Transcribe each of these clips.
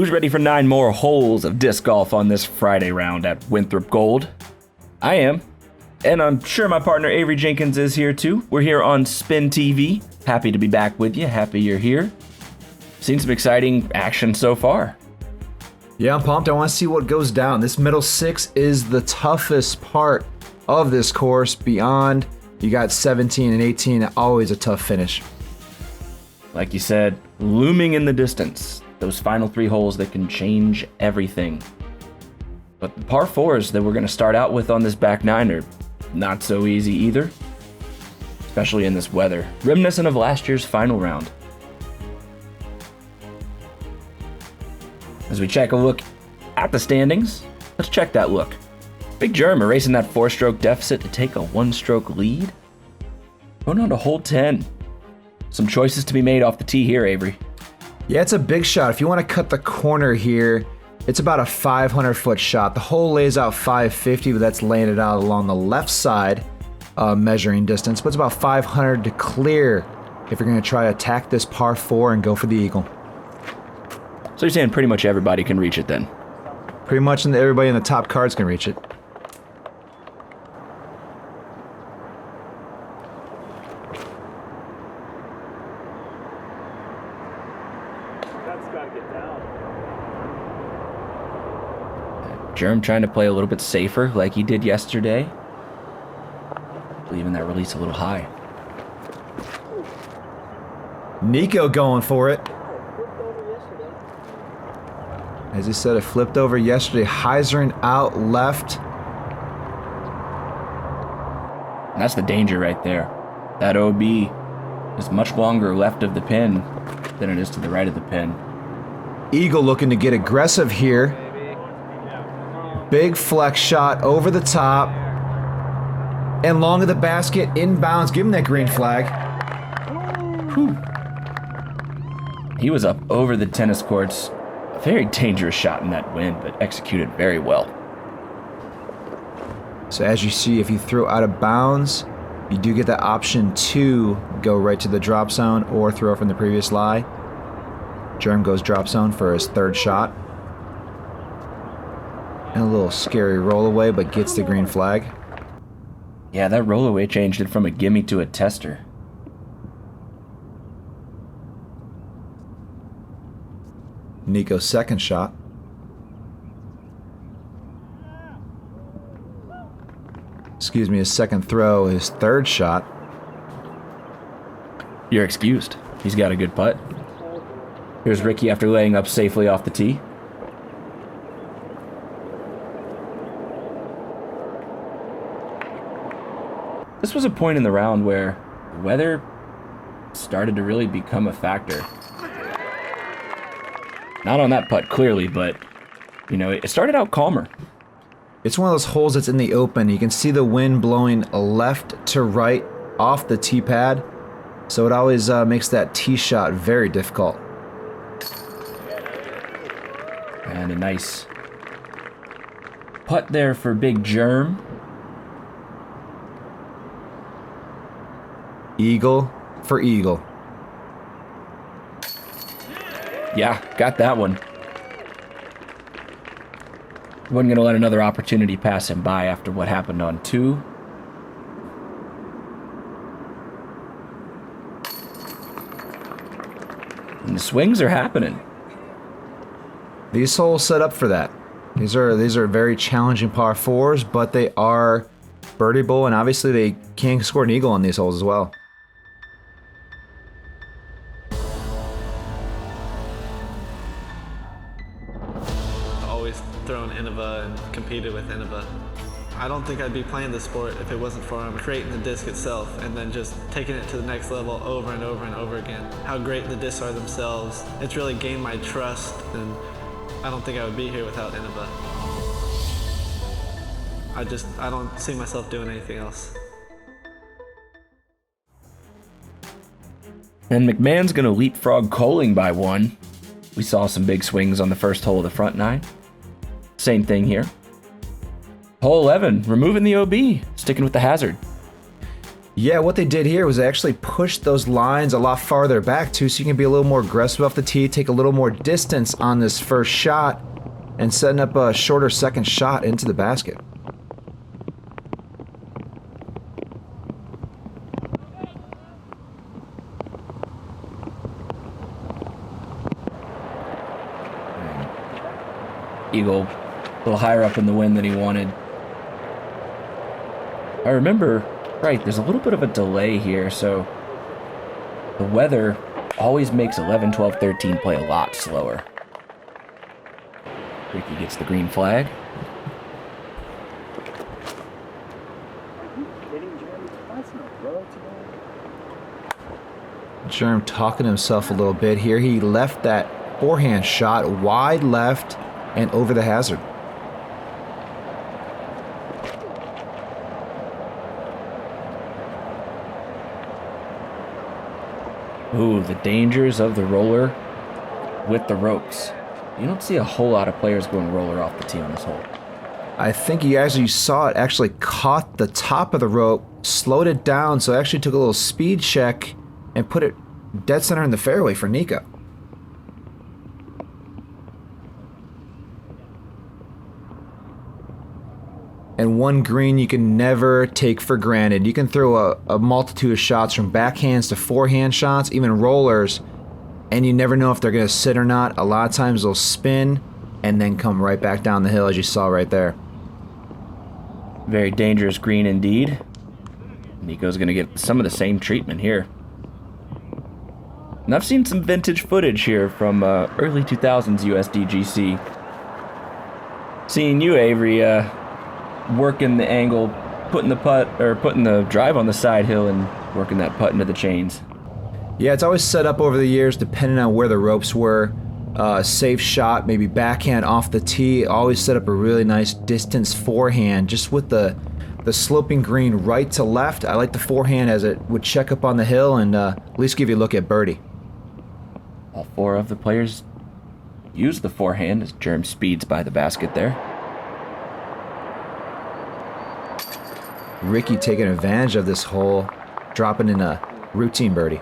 Who's ready for 9 more holes of disc golf on this Friday round at Winthrop Gold? I am. And I'm sure my partner Avery Jenkins is here too. We're here on SpinTV. Happy to be back with you. Happy you're here. Seen some exciting action so far. Yeah, I'm pumped. I want to see what goes down. This middle 6 is the toughest part of this course. Beyond, you got 17 and 18, always a tough finish. Like you said, looming in the distance. Those final 3 holes that can change everything. But the par 4s that we're going to start out with on this back 9 are not so easy either. Especially in this weather. Reminiscent of last year's final round. As we check a look at the standings, let's check that look. Big Germ erasing that 4-stroke deficit to take a 1-stroke lead. Going on to hole 10. Some choices to be made off the tee here, Avery. Yeah, it's a big shot. If you want to cut the corner here, it's about a 500-foot shot. The hole lays out 550, but that's laying it out along the left side measuring distance. But it's about 500 to clear if you're going to try to attack this par 4 and go for the eagle. So you're saying pretty much everybody can reach it then? Pretty much everybody in the top cards can reach it. Germ trying to play a little bit safer like he did yesterday. Leaving that release a little high. Nikko going for it. As he said, it flipped over yesterday. Heisering out left. And that's the danger right there. That OB is much longer left of the pin than it is to the right of the pin. Eagle looking to get aggressive here. Big flex shot over the top. And long of the basket, inbounds. Give him that green flag. Whew. He was up over the tennis courts. A very dangerous shot in that wind, but executed very well. So as you see, if you throw out of bounds, you do get that option to go right to the drop zone or throw from the previous lie. Germ goes drop zone for his 3rd shot. And a little scary rollaway, but gets the green flag. Yeah, that rollaway changed it from a gimme to a tester. Nikko's 2nd shot. Excuse me, his 2nd throw, his 3rd shot. You're excused. He's got a good putt. Here's Ricky after laying up safely off the tee. This was a point in the round where weather started to really become a factor. Not on that putt, clearly, but, you know, it started out calmer. It's one of those holes that's in the open. You can see the wind blowing left to right off the tee pad, so it always makes that tee shot very difficult. And a nice putt there for Big Germ. Eagle for eagle. Yeah, got that one. Wasn't going to let another opportunity pass him by after what happened on 2. And the swings are happening. These holes set up for that. These are very challenging par 4s, but they are birdieable, and obviously they can score an eagle on these holes as well. Thrown Innova and competed with Innova. I don't think I'd be playing this sport if it wasn't for creating the disc itself and then just taking it to the next level over and over and over again. How great the discs are themselves. It's really gained my trust, and I don't think I would be here without Innova. I don't see myself doing anything else. And McMahon's going to leapfrog Koling by 1. We saw some big swings on the first hole of the front 9. Same thing here. Hole 11, removing the OB, sticking with the hazard. Yeah, what they did here was they actually pushed those lines a lot farther back too, so you can be a little more aggressive off the tee, take a little more distance on this first shot, and setting up a shorter second shot into the basket. Eagle a little higher up in the wind than he wanted. I remember, right, there's a little bit of a delay here, so the weather always makes 11, 12, 13 play a lot slower. Ricky gets the green flag. Germ talking to himself a little bit here. He left that forehand shot wide left and over the hazard. Ooh, the dangers of the roller with the ropes. You don't see a whole lot of players going roller off the tee on this hole. I think you actually saw it actually caught the top of the rope, slowed it down, so it actually took a little speed check and put it dead center in the fairway for Nikko. And one green you can never take for granted. You can throw a multitude of shots from backhands to forehand shots, even rollers, and you never know if they're going to sit or not. A lot of times they'll spin and then come right back down the hill, as you saw right there. Very dangerous green indeed. Nico's going to get some of the same treatment here. And I've seen some vintage footage here from early 2000s USDGC. Seeing you, Avery, working the angle, putting the drive on the side hill and working that putt into the chains. Yeah, it's always set up over the years depending on where the ropes were. Safe shot, maybe backhand off the tee. Always set up a really nice distance forehand, just with the sloping green right to left. I like the forehand as it would check up on the hill and at least give you a look at birdie. All four of the players use the forehand as Germ speeds by the basket there. Ricky taking advantage of this hole, dropping in a routine birdie.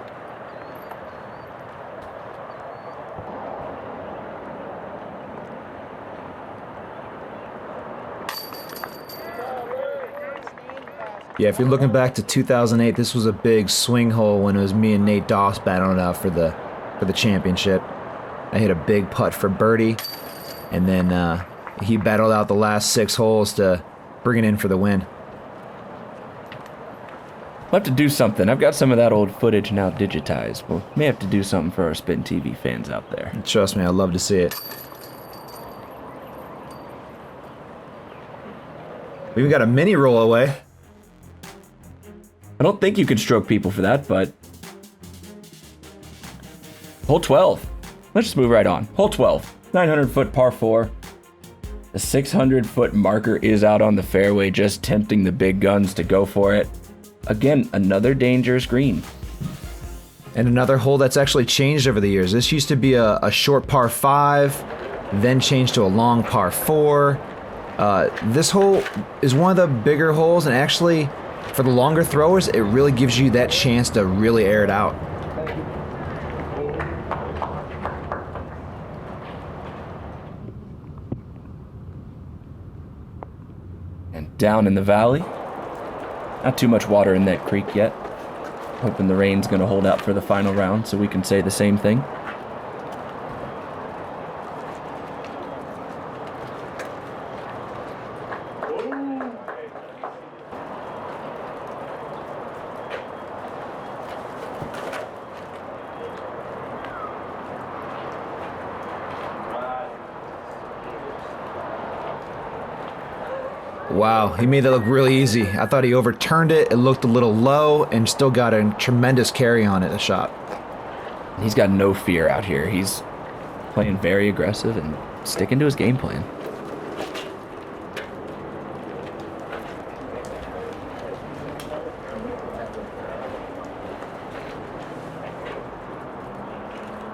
Yeah, if you're looking back to 2008, this was a big swing hole when it was me and Nate Doss battling it out for the championship. I hit a big putt for birdie, and then he battled out the last 6 holes to bring it in for the win. We'll have to do something. I've got some of that old footage now digitized. We'll may have to do something for our SpinTV fans out there. Trust me, I'd love to see it. We even got a mini roll away. I don't think you can stroke people for that, but... Hole 12. Let's just move right on. Hole 12. 900-foot par 4. The 600-foot marker is out on the fairway, just tempting the big guns to go for it. Again, another dangerous green. And another hole that's actually changed over the years. This used to be a short par 5, then changed to a long par 4. This hole is one of the bigger holes, and actually, for the longer throwers, it really gives you that chance to really air it out. And down in the valley. Not too much water in that creek yet. Hoping the rain's going to hold out for the final round so we can say the same thing. Wow, he made that look really easy. I thought he overturned it. It looked a little low and still got a tremendous carry on it, the shot. He's got no fear out here. He's playing very aggressive and sticking to his game plan.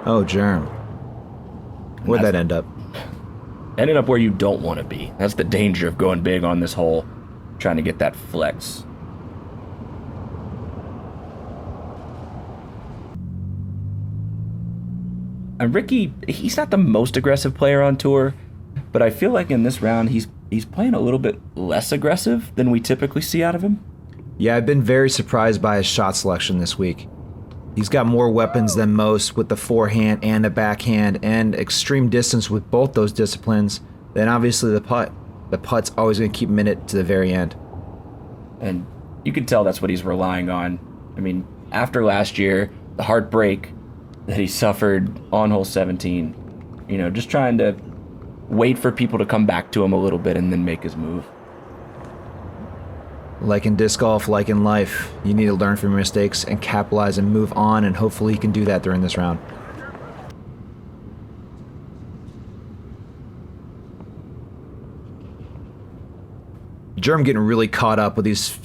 Oh, Germ. Where'd that end up? Ended up where you don't want to be. That's the danger of going big on this hole, trying to get that flex. And Ricky, he's not the most aggressive player on tour, but I feel like in this round he's playing a little bit less aggressive than we typically see out of him. Yeah, I've been very surprised by his shot selection this week. He's got more weapons than most with the forehand and the backhand and extreme distance with both those disciplines. Then obviously the putt. The putt's always going to keep him in it to the very end. And you can tell that's what he's relying on. I mean, after last year, the heartbreak that he suffered on hole 17, you know, just trying to wait for people to come back to him a little bit and then make his move. Like in disc golf, like in life, you need to learn from your mistakes and capitalize and move on, and hopefully he can do that during this round. Germ getting really caught up with these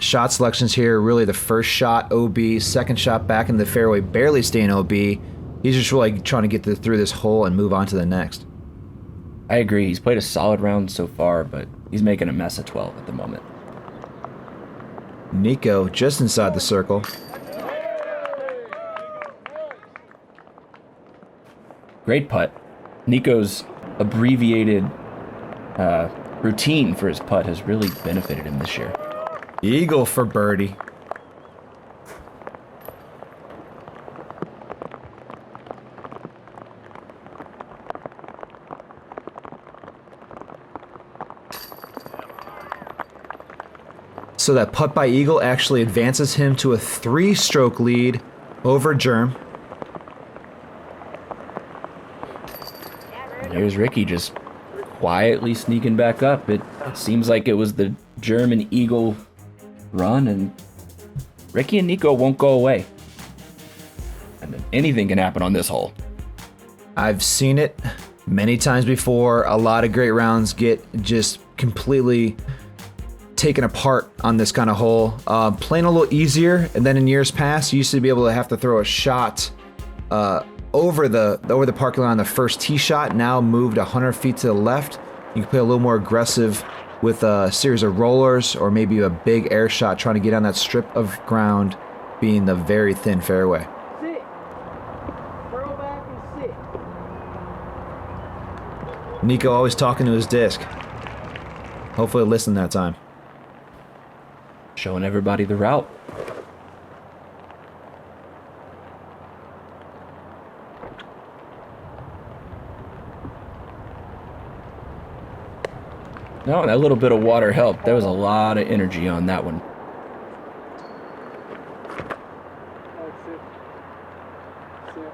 shot selections here. Really the first shot OB, second shot back in the fairway, barely staying OB. He's just really trying to get through this hole and move on to the next. I agree. He's played a solid round so far, but he's making a mess at 12 at the moment. Nikko just inside the circle. Great putt. Nikko's abbreviated routine for his putt has really benefited him this year. Eagle for birdie. So that putt by Eagle actually advances him to a 3-stroke lead over Germ. And here's Ricky just quietly sneaking back up. It seems like it was the Germ and Eagle run, and Ricky and Nikko won't go away. And anything can happen on this hole. I've seen it many times before. A lot of great rounds get just completely taken apart on this kind of hole. Playing a little easier, and then in years past, you used to be able to have to throw a shot over the parking lot on the first tee shot. Now moved 100 feet to the left. You can play a little more aggressive with a series of rollers or maybe a big air shot trying to get on that strip of ground, being the very thin fairway. Sit. Throw back and sit. Nikko always talking to his disc. Hopefully listen that time. Showing everybody the route. No, that little bit of water helped. There was a lot of energy on that one. That's it. Sit.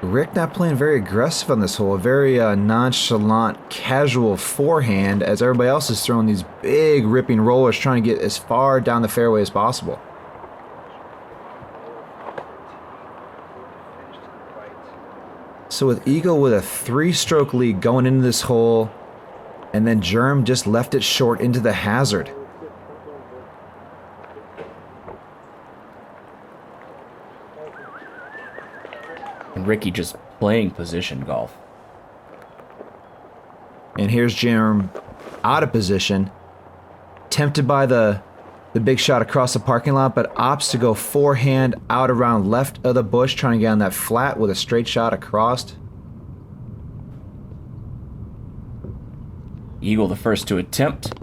Rick not playing very aggressive on this hole. A very nonchalant, casual forehand as everybody else is throwing these big ripping rollers trying to get as far down the fairway as possible. So with Eagle with a 3-stroke lead going into this hole, and then Germ just left it short into the hazard. And Ricky just playing position golf. And here's Germ out of position, tempted by the big shot across the parking lot, but opts to go forehand out around left of the bush, trying to get on that flat with a straight shot across. Eagle the first to attempt.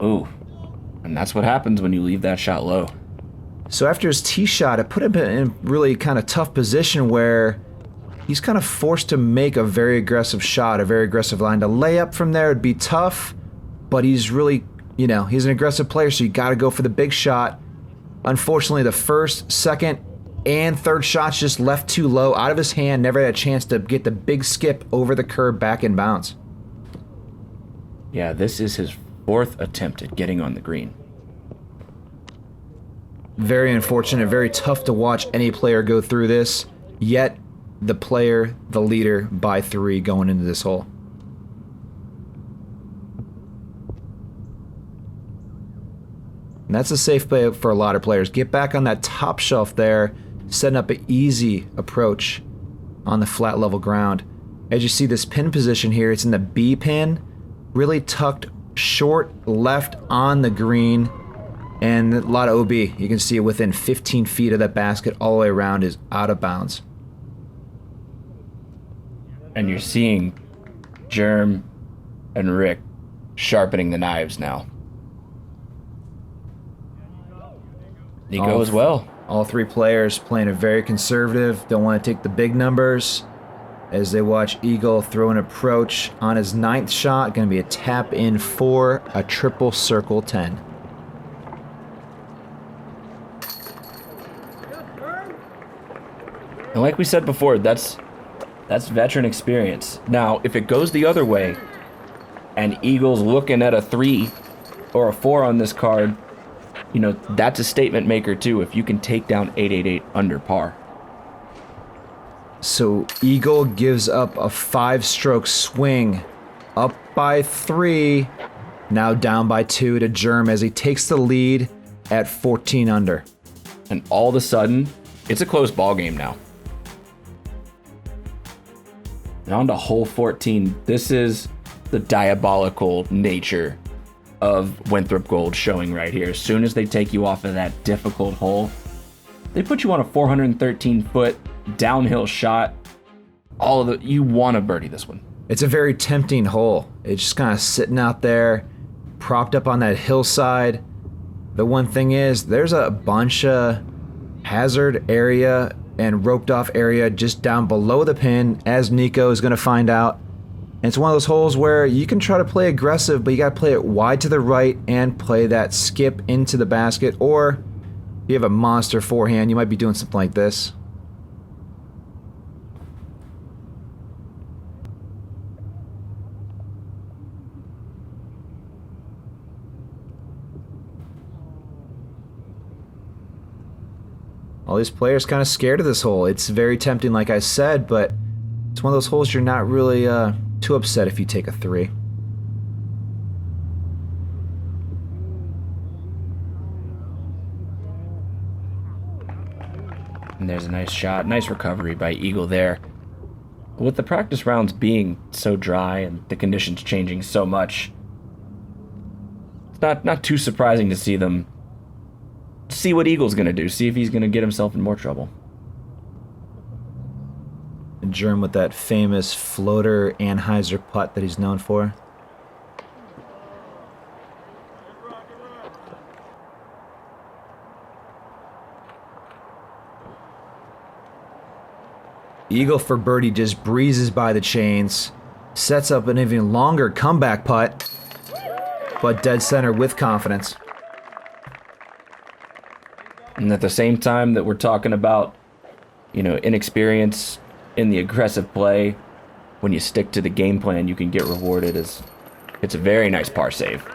Ooh. And that's what happens when you leave that shot low. So after his tee shot, it put him in a really kind of tough position where he's kind of forced to make a very aggressive shot, a very aggressive line. To lay up from there would be tough, but he's really, you know, he's an aggressive player, so you got to go for the big shot. Unfortunately, the first, second, and third shots just left too low, out of his hand, never had a chance to get the big skip over the curb back in bounds. Yeah, this is his 4th attempt at getting on the green. Very unfortunate, very tough to watch any player go through this, yet the player, the leader, by 3 going into this hole. And that's a safe play for a lot of players. Get back on that top shelf there, setting up an easy approach on the flat level ground. As you see this pin position here, it's in the B pin, really tucked short left on the green. And a lot of OB. You can see it within 15 feet of that basket all the way around is out of bounds. And you're seeing Germ and Rick sharpening the knives now. Nikko as well. All three players playing a very conservative, don't want to take the big numbers as they watch Eagle throw an approach on his 9th shot. Going to be a tap in 4, a triple circle 10. And like we said before, that's veteran experience. Now, if it goes the other way, and Eagle's looking at a 3 or a 4 on this card, you know, that's a statement maker too, if you can take down 888 under par. So Eagle gives up a 5-stroke swing, up by 3, now down by 2 to Germ as he takes the lead at 14 under. And all of a sudden, it's a close ball game now. And on to hole 14. This is the diabolical nature of Winthrop Gold showing right here. As soon as they take you off of that difficult hole, they put you on a 413-foot downhill shot. You want to birdie this one. It's a very tempting hole. It's just kind of sitting out there, propped up on that hillside. The one thing is, there's a bunch of hazard area and roped off area just down below the pin, as Nikko is going to find out. And it's one of those holes where you can try to play aggressive, but you got to play it wide to the right and play that skip into the basket. Or if you have a monster forehand, you might be doing something like this. All these players kind of scared of this hole. It's very tempting, like I said, but it's one of those holes you're not really too upset if you take a 3. And there's a nice shot, nice recovery by Eagle there. With the practice rounds being so dry and the conditions changing so much, it's not too surprising to see them see what Eagle's going to do, see if he's going to get himself in more trouble. And Germ with that famous floater Anheuser putt that he's known for. Eagle for birdie just breezes by the chains, sets up an even longer comeback putt, but dead center with confidence. And at the same time that we're talking about, you know, inexperience in the aggressive play, when you stick to the game plan, you can get rewarded. It's a very nice par save.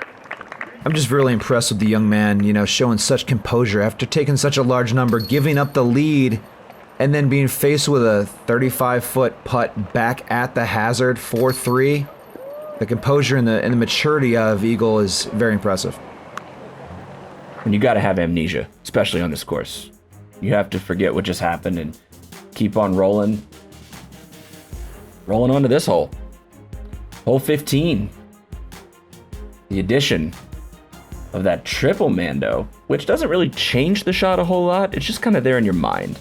I'm just really impressed with the young man, you know, showing such composure after taking such a large number, giving up the lead, and then being faced with a 35-foot putt back at the hazard, 4-3. The composure and the maturity of Eagle is very impressive. And you got to have amnesia, especially on this course. You have to forget what just happened and keep on rolling onto this hole. Hole 15. The addition of that triple Mando, which doesn't really change the shot a whole lot. It's just kind of there in your mind.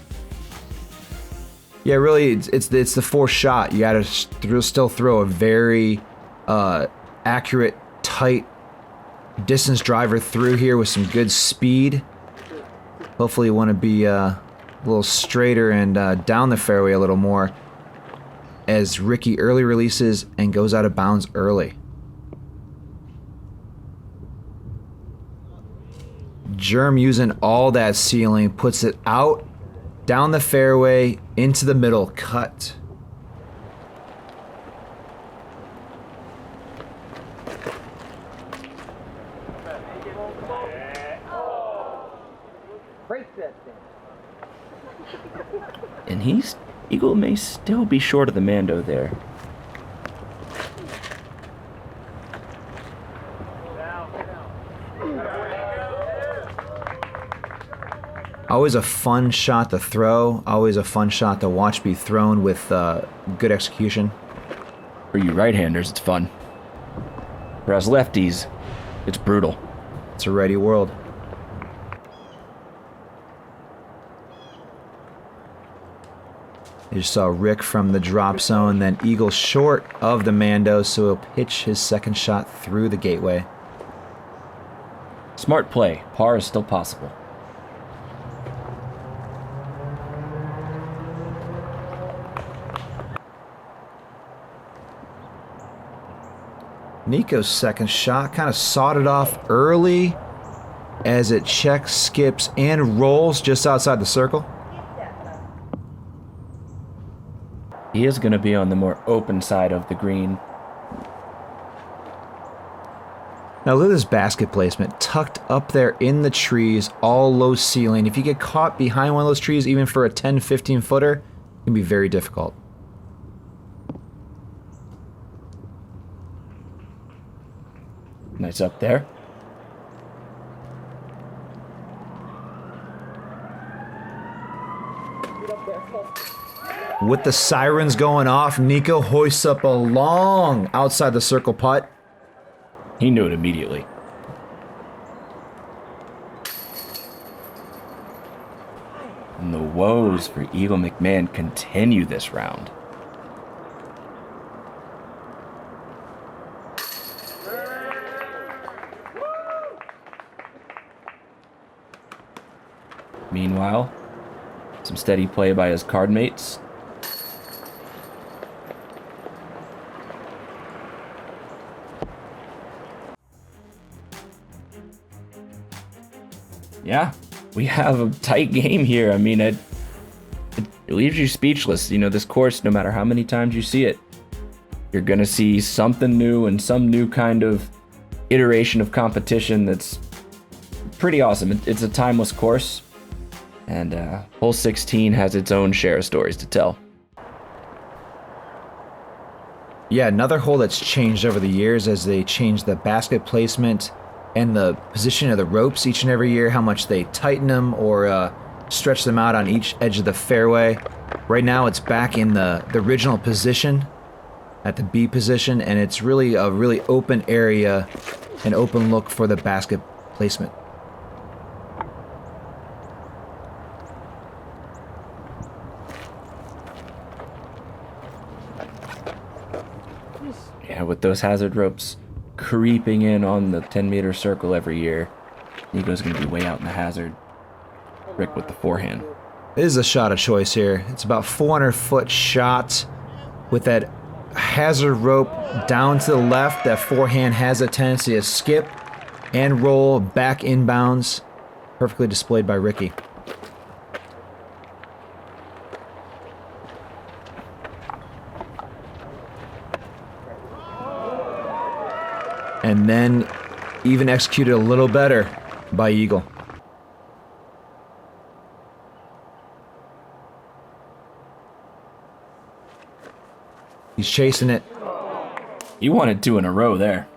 Yeah, really, it's the 4th shot. You got to still throw a very accurate, tight distance driver through here with some good speed. Hopefully you want to be a little straighter and down the fairway a little more as Ricky early releases and goes out of bounds early. Germ using all that ceiling, puts it out, down the fairway, into the middle, cut. And Eagle may still be short of the Mando there. Always a fun shot to throw, always a fun shot to watch be thrown with good execution. For you right-handers, it's fun. For us lefties, it's brutal. It's a ready world. You just saw Rick from the drop zone, then Eagle short of the Mando, so he'll pitch his second shot through the gateway. Smart play. Par is still possible. Nikko's second shot kind of sawed it off early as it checks, skips, and rolls just outside the circle. He is going to be on the more open side of the green. Now look at this basket placement, tucked up there in the trees, all low ceiling. If you get caught behind one of those trees, even for a 10, 15 footer, it can be very difficult. Nice up there. With the sirens going off, Nikko hoists up a long outside the circle putt. He knew it immediately. And the woes for Eagle McMahon continue this round. Meanwhile, some steady play by his card mates. Yeah, we have a tight game here. I mean, it leaves you speechless. You know, this course, no matter how many times you see it, you're going to see something new and some new kind of iteration of competition that's pretty awesome. It's a timeless course, and hole 16 has its own share of stories to tell. Yeah, another hole that's changed over the years as they change the basket placement and the position of the ropes each and every year, how much they tighten them or stretch them out on each edge of the fairway. Right now it's back in the original position at the B position, and it's really a really open area, an open look for the basket placement. Yeah, with those hazard ropes creeping in on the 10-meter circle every year, Nikko's going to be way out in the hazard. Rick with the forehand. This is a shot of choice here. It's about 400-foot shot with that hazard rope down to the left. That forehand has a tendency to skip and roll back inbounds. Perfectly displayed by Ricky. And then even executed a little better by Eagle. He's chasing it. You wanted 2 in a row there.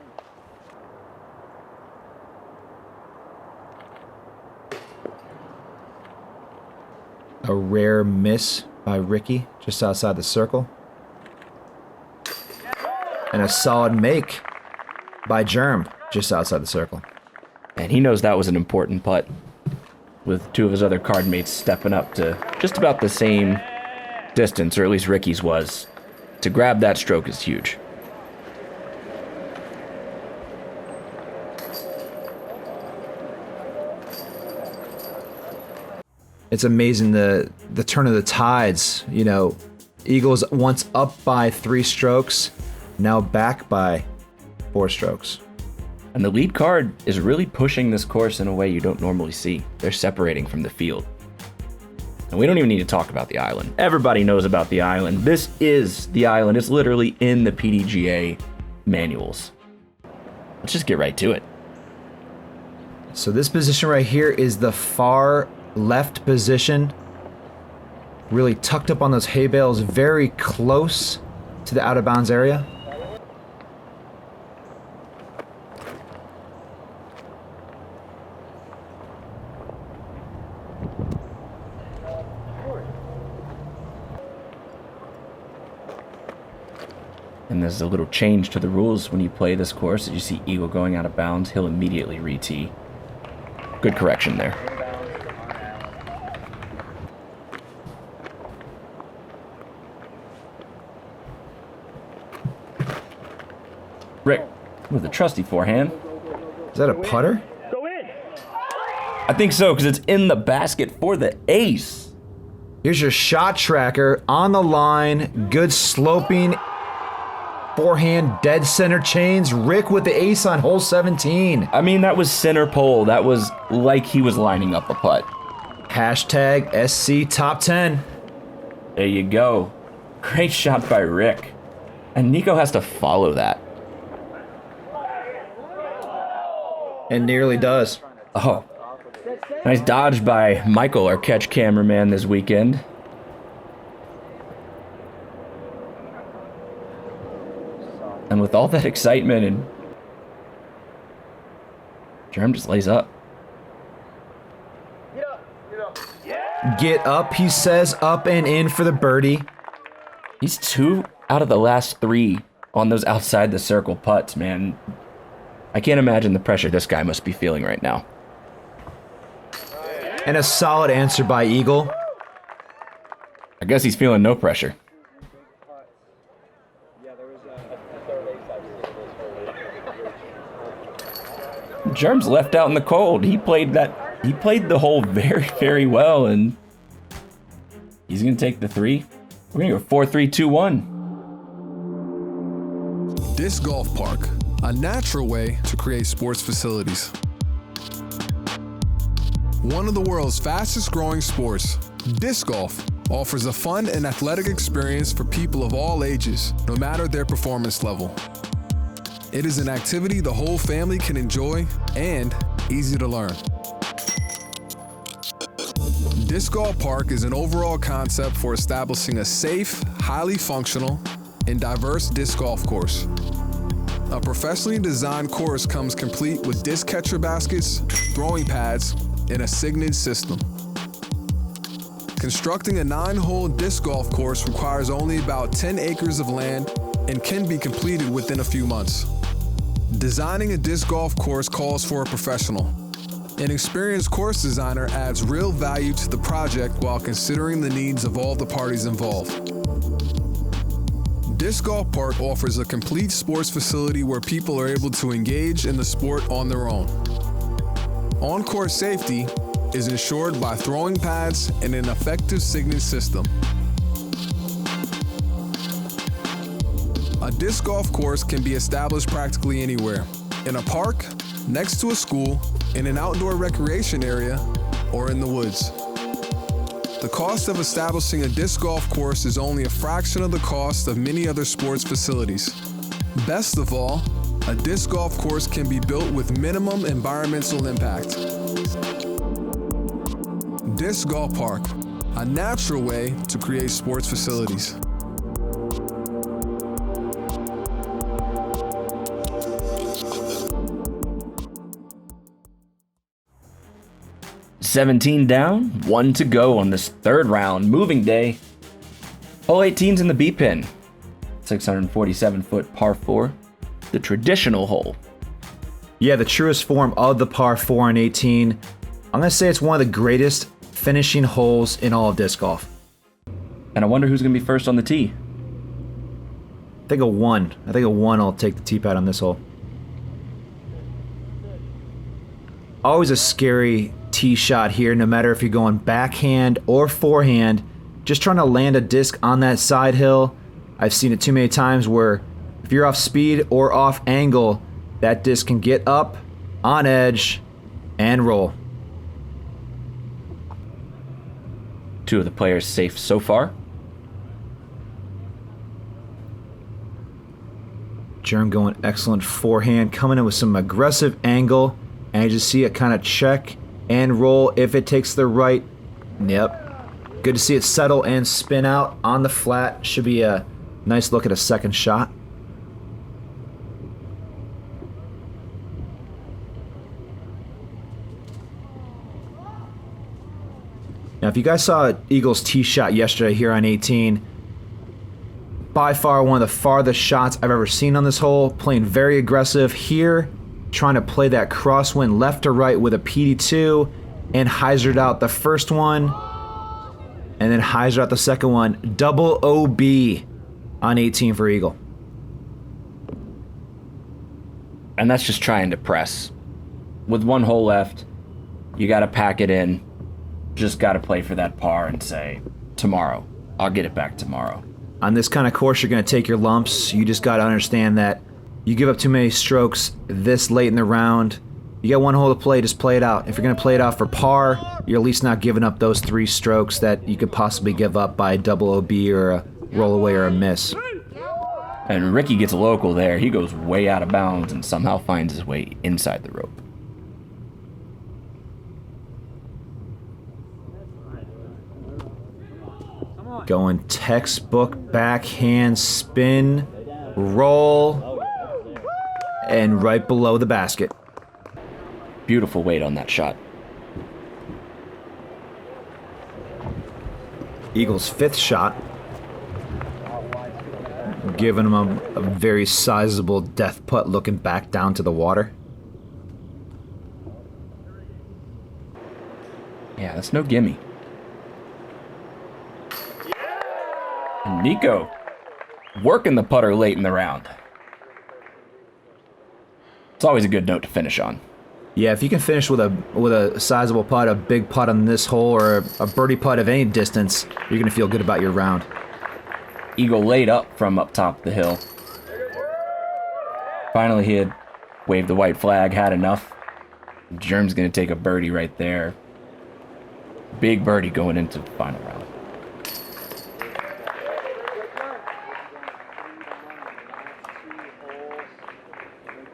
A rare miss by Ricky just outside the circle. And a solid make by Germ just outside the circle. And he knows that was an important putt, with 2 of his other card mates stepping up to just about the same distance, or at least Ricky's was. To grab that stroke is huge. It's amazing the turn of the tides. You know, Eagles once up by 3 strokes, now back by 4 strokes. And the lead card is really pushing this course in a way you don't normally see. They're separating from the field. And we don't even need to talk about the island. Everybody knows about the island. This is the island. It's literally in the PDGA manuals. Let's just get right to it. So this position right here is the far left position. Really tucked up on those hay bales, very close to the out of bounds area. And there's a little change to the rules when you play this course. As you see Eagle going out of bounds, he'll immediately re-tee. Good correction there. With a trusty forehand. Is that a putter? I think so, because it's in the basket for the ace. Here's your shot tracker on the line. Good sloping forehand, dead center chains. Rick with the ace on hole 17. I mean, that was center pole. That was like he was lining up a putt. Hashtag SC Top 10. There you go. Great shot by Rick. And Nikko has to follow that. And nearly does. Oh. Nice dodge by Michael, our catch cameraman this weekend. And with all that excitement, and Germ just lays up. Get up, he says, up and in for the birdie. He's 2 out of the last 3 on those outside the circle putts, man. I can't imagine the pressure this guy must be feeling right now. And a solid answer by Eagle. I guess he's feeling no pressure. Germ's left out in the cold. He played the hole very, very well, and he's gonna take the 3. We're gonna go 4-3-2-1. Disc Golf Park, a natural way to create sports facilities. One of the world's fastest growing sports, disc golf offers a fun and athletic experience for people of all ages, no matter their performance level. It is an activity the whole family can enjoy and easy to learn. Disc Golf Park is an overall concept for establishing a safe, highly functional, and diverse disc golf course. A professionally designed course comes complete with disc catcher baskets, throwing pads, and a signage system. Constructing a 9-hole disc golf course requires only about 10 acres of land and can be completed within a few months. Designing a disc golf course calls for a professional. An experienced course designer adds real value to the project while considering the needs of all the parties involved. Disc Golf Park offers a complete sports facility where people are able to engage in the sport on their own. On-course safety is ensured by throwing pads and an effective signage system. A disc golf course can be established practically anywhere, in a park, next to a school, in an outdoor recreation area, or in the woods. The cost of establishing a disc golf course is only a fraction of the cost of many other sports facilities. Best of all, a disc golf course can be built with minimum environmental impact. Disc Golf Park, a natural way to create sports facilities. $17 down, 1 to go on this 3rd round, moving day. Hole 18's in the B pin. 647-foot par 4, the traditional hole. Yeah, the truest form of the par 4 on 18. I'm going to say it's one of the greatest finishing holes in all of disc golf. And I wonder who's going to be first on the tee. I think a 1 will take the tee pad on this hole. Always a scary tee shot here, no matter if you're going backhand or forehand. Just trying to land a disc on that side hill. I've seen it too many times where if you're off speed or off angle, that disc can get up, on edge, and roll. 2 of the players safe so far. Germ going excellent forehand, coming in with some aggressive angle, and you just see it kind of check and roll if it takes the right. Yep. Good to see it settle and spin out on the flat. Should be a nice look at a second shot. Now, if you guys saw Eagle's tee shot yesterday here on 18, by far one of the farthest shots I've ever seen on this hole. Playing very aggressive here, trying to play that crosswind left to right with a PD2, and hyzered out the first one, and then hyzered out the second one. Double OB on 18 for Eagle. And that's just trying to press. With one hole left, you got to pack it in. Just got to play for that par and say, tomorrow. I'll get it back tomorrow. On this kind of course, you're going to take your lumps. You just got to understand that you give up too many strokes this late in the round. You got one hole to play, just play it out. If you're going to play it out for par, you're at least not giving up those 3 strokes that you could possibly give up by a double OB or a roll away or a miss. And Ricky gets local there. He goes way out of bounds and somehow finds his way inside the rope. Going textbook backhand spin, roll, and right below the basket. Beautiful weight on that shot. Eagle's 5th shot, giving him a very sizable death putt looking back down to the water. Yeah, that's no gimme. And Nikko working the putter late in the round. It's always a good note to finish on. Yeah, if you can finish with a sizable putt, a big putt on this hole, or a birdie putt of any distance, you're going to feel good about your round. Eagle laid up from up top the hill. Finally, he had waved the white flag, had enough. Germ's going to take a birdie right there. Big birdie going into the final round.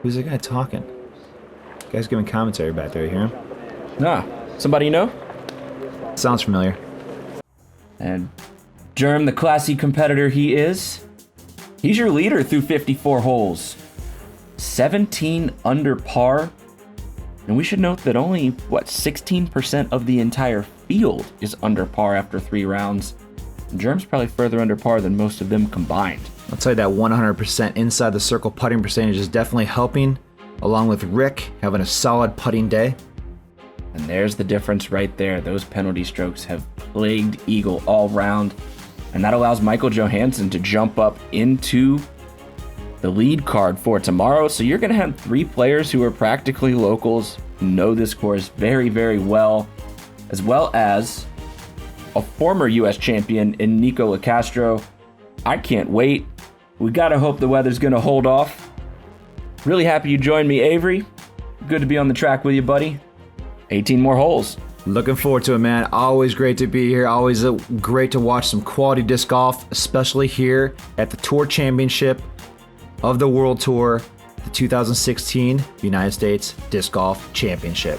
Who's the guy talking? The guy's giving commentary back there, you hear him? Nah, somebody you know? Sounds familiar. And Germ, the classy competitor he is, he's your leader through 54 holes. 17 under par. And we should note that only, 16% of the entire field is under par after 3 rounds. And Germ's probably further under par than most of them combined. I'll tell you that 100% inside the circle putting percentage is definitely helping, along with Rick having a solid putting day. And there's the difference right there. Those penalty strokes have plagued Eagle all round. And that allows Michael Johansson to jump up into the lead card for tomorrow. So you're going to have 3 players who are practically locals, who know this course very, very well, as well as a former U.S. champion in Nikko Locastro. I can't wait. We got to hope the weather's going to hold off. Really happy you joined me, Avery. Good to be on the track with you, buddy. 18 more holes. Looking forward to it, man. Always great to be here. Always great to watch some quality disc golf, especially here at the Tour Championship of the World Tour, the 2016 United States Disc Golf Championship.